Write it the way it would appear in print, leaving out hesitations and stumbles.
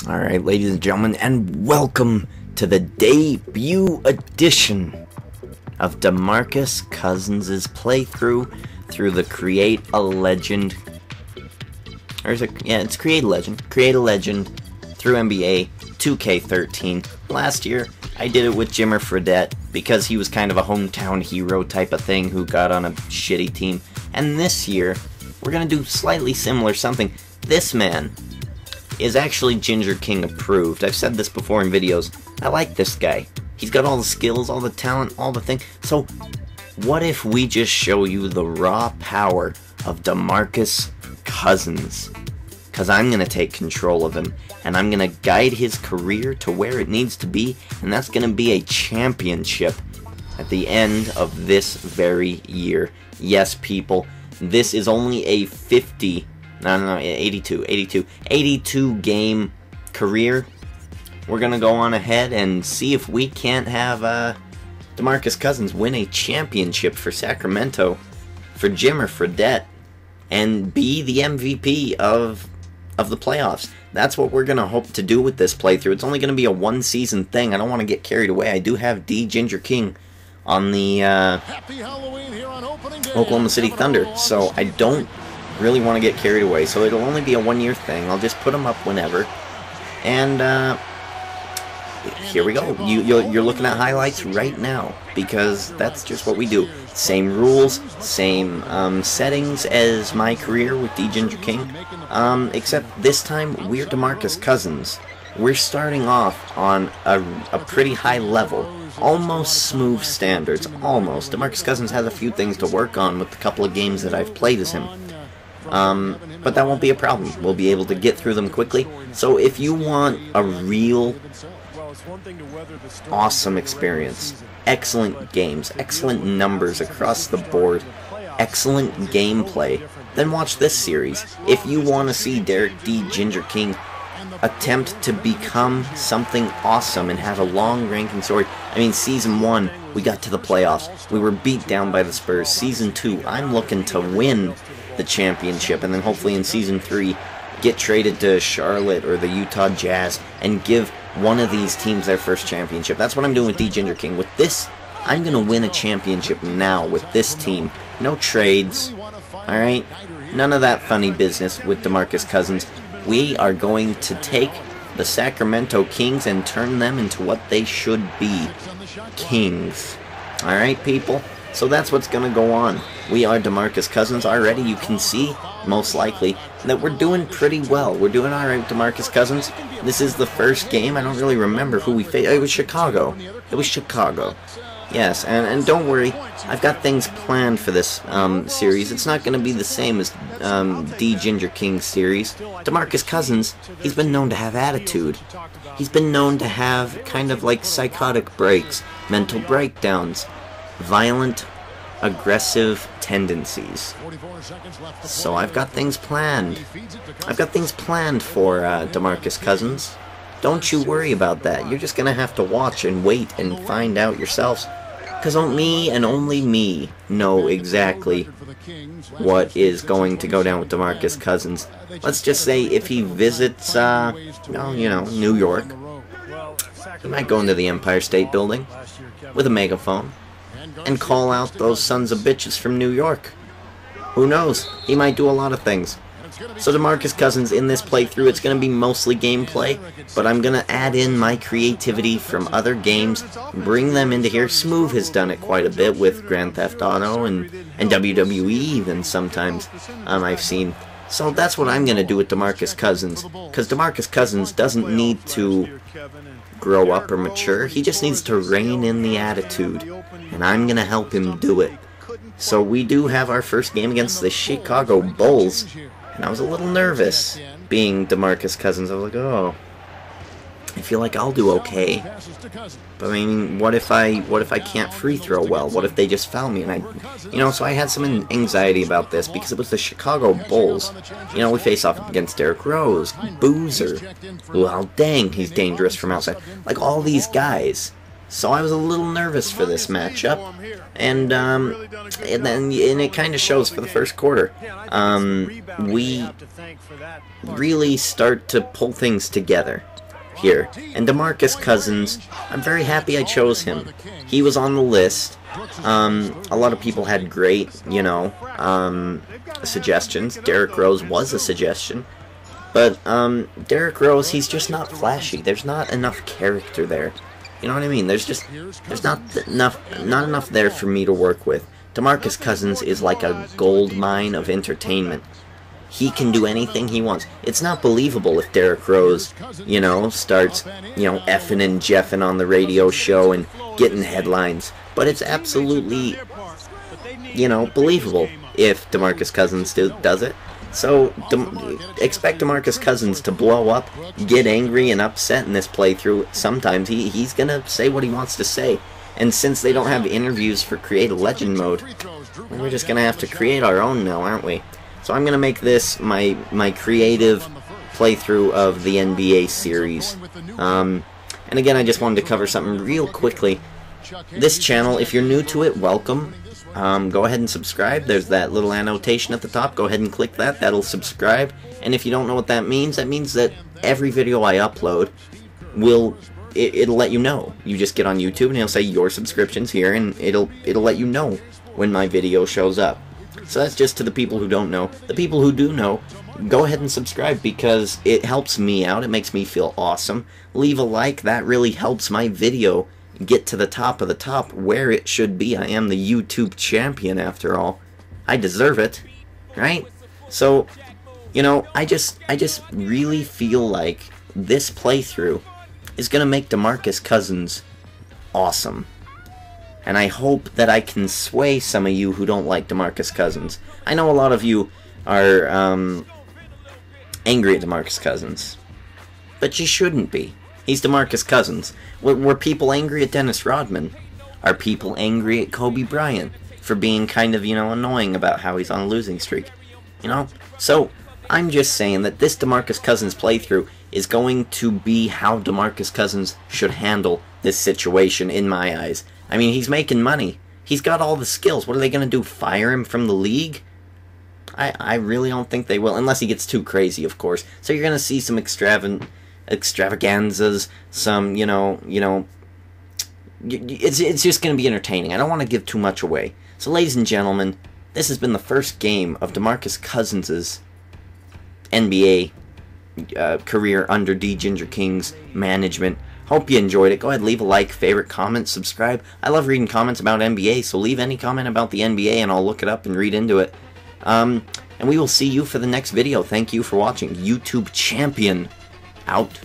Alright, ladies and gentlemen, and welcome to the debut edition of Demarcus Cousins' playthrough through the Create a Legend. Or is it? Yeah, it's Create a Legend. Create a Legend through NBA 2K13. Last year, I did it with Jimmer Fredette because he was kind of a hometown hero type of thing who got on a shitty team. And this year, we're going to do slightly similar something. This man is actually Ginger King approved. I've said this before in videos. I like this guy. He's got all the skills, all the talent, all the thing. So, what if we just show you the raw power of Demarcus Cousins? Because I'm going to take control of him, and I'm going to guide his career to where it needs to be, and that's going to be a championship at the end of this very year. Yes, people, this is only a 82 game career. We're gonna go on ahead and see if we can't have Demarcus Cousins win a championship for Sacramento for Jimmer Fredette and be the MVP of the playoffs. That's what we're gonna hope to do with this playthrough. It's only gonna be a one-season thing. I don't want to get carried away. I do have Ginger King on the Oklahoma City Thunder, so I don't really want to get carried away, so it'll only be a one-year thing. I'll just put them up whenever, and here we go. You're looking at highlights right now, because that's just what we do. Same rules, same settings as my career with Ginger King, except this time we're Demarcus Cousins. We're starting off on a pretty high level, almost smooth standards, almost. Demarcus Cousins has a few things to work on with the couple of games that I've played as him. But that won't be a problem. We'll be able to get through them quickly. So if you want a real awesome experience, excellent games, excellent numbers across the board, excellent gameplay, then watch this series. If you want to see Derek Ginger King attempt to become something awesome and have a long ranking story. I mean, Season 1, we got to the playoffs. We were beat down by the Spurs. Season 2, I'm looking to win the championship, and then hopefully in Season 3 get traded to Charlotte or the Utah Jazz and give one of these teams their first championship. That's what I'm doing with Ginger King. With this, I'm going to win a championship now with this team. No trades, alright? None of that funny business with Demarcus Cousins. We are going to take the Sacremento Kings and turn them into what they should be. Kings. Alright, people? So that's what's going to go on. We are Demarcus Cousins already. You can see, most likely, that we're doing pretty well. We're doing alright with Demarcus Cousins. This is the first game. I don't really remember who we faced. It was Chicago. It was Chicago. Yes, and don't worry. I've got things planned for this series. It's not going to be the same as Ginger King's series. Demarcus Cousins, he's been known to have attitude. He's been known to have kind of like psychotic breaks, mental breakdowns, violent, aggressive tendencies. So I've got things planned. I've got things planned for Demarcus Cousins. Don't you worry about that. You're just going to have to watch and wait and find out yourselves. Because me and only me know exactly what is going to go down with Demarcus Cousins. Let's just say if he visits, New York, he might go into the Empire State Building with a megaphone and call out those sons of bitches from New York. Who knows? He might do a lot of things. So Demarcus Cousins in this playthrough, it's going to be mostly gameplay, but I'm going to add in my creativity from other games, bring them into here. Smooth has done it quite a bit with Grand Theft Auto and WWE even sometimes, I've seen. So that's what I'm going to do with Demarcus Cousins, because Demarcus Cousins doesn't need to grow up or mature. He just needs to rein in the attitude, and I'm going to help him do it. So we do have our first game against the Chicago Bulls. And I was a little nervous being Demarcus Cousins. I was like, oh, I feel like I'll do okay. But I mean, what if I can't free throw well? What if they just foul me? And so I had some anxiety about this because it was the Chicago Bulls. We face off against Derrick Rose, Boozer. Well, dang, he's dangerous from outside. Like all these guys. So I was a little nervous for this matchup, and it kind of shows for the first quarter. We really start to pull things together. here. And Demarcus Cousins, I'm very happy I chose him. He was on the list. A lot of people had great, suggestions. Derrick Rose was a suggestion. But, Derrick Rose, he's just not flashy. There's not enough character there. You know what I mean? There's not enough there for me to work with. Demarcus Cousins is like a gold mine of entertainment. He can do anything he wants. It's not believable if Derrick Rose, starts, effing and jeffing on the radio show and getting headlines. But it's absolutely, believable if Demarcus Cousins does it. So, expect Demarcus Cousins to blow up, get angry and upset in this playthrough. Sometimes he's going to say what he wants to say. And since they don't have interviews for Create a Legend mode, we're just going to have to create our own now, aren't we? So I'm going to make this my creative playthrough of the NBA series. And again, I just wanted to cover something real quickly. This channel, if you're new to it, welcome. Go ahead and subscribe. There's that little annotation at the top. Go ahead and click that. That'll subscribe. And if you don't know what that means that every video I upload it'll let you know. You just get on YouTube and it'll say your subscription's here, and it'll let you know when my video shows up. So that's just to the people who don't know. The people who do know, go ahead and subscribe because it helps me out. It makes me feel awesome. Leave a like. That really helps my video get to the top of the top where it should be. I am the YouTube champion after all. I deserve it, right? So, I just really feel like this playthrough is going to make Demarcus Cousins awesome. And I hope that I can sway some of you who don't like Demarcus Cousins. I know a lot of you are angry at Demarcus Cousins, but you shouldn't be. He's Demarcus Cousins. Were people angry at Dennis Rodman? Are people angry at Kobe Bryant for being kind of, annoying about how he's on a losing streak? So, I'm just saying that this Demarcus Cousins playthrough is going to be how Demarcus Cousins should handle this situation in my eyes. I mean, he's making money. He's got all the skills. What are they going to do, fire him from the league? I really don't think they will, unless he gets too crazy, of course. So you're going to see some extravaganzas, some, it's just going to be entertaining. I don't want to give too much away. So, ladies and gentlemen, this has been the first game of Demarcus Cousins' NBA career under D. Ginger King's management. Hope you enjoyed it. Go ahead, leave a like, favorite, comment, subscribe. I love reading comments about NBA, so leave any comment about the NBA and I'll look it up and read into it. And we will see you for the next video. Thank you for watching. YouTube champion out.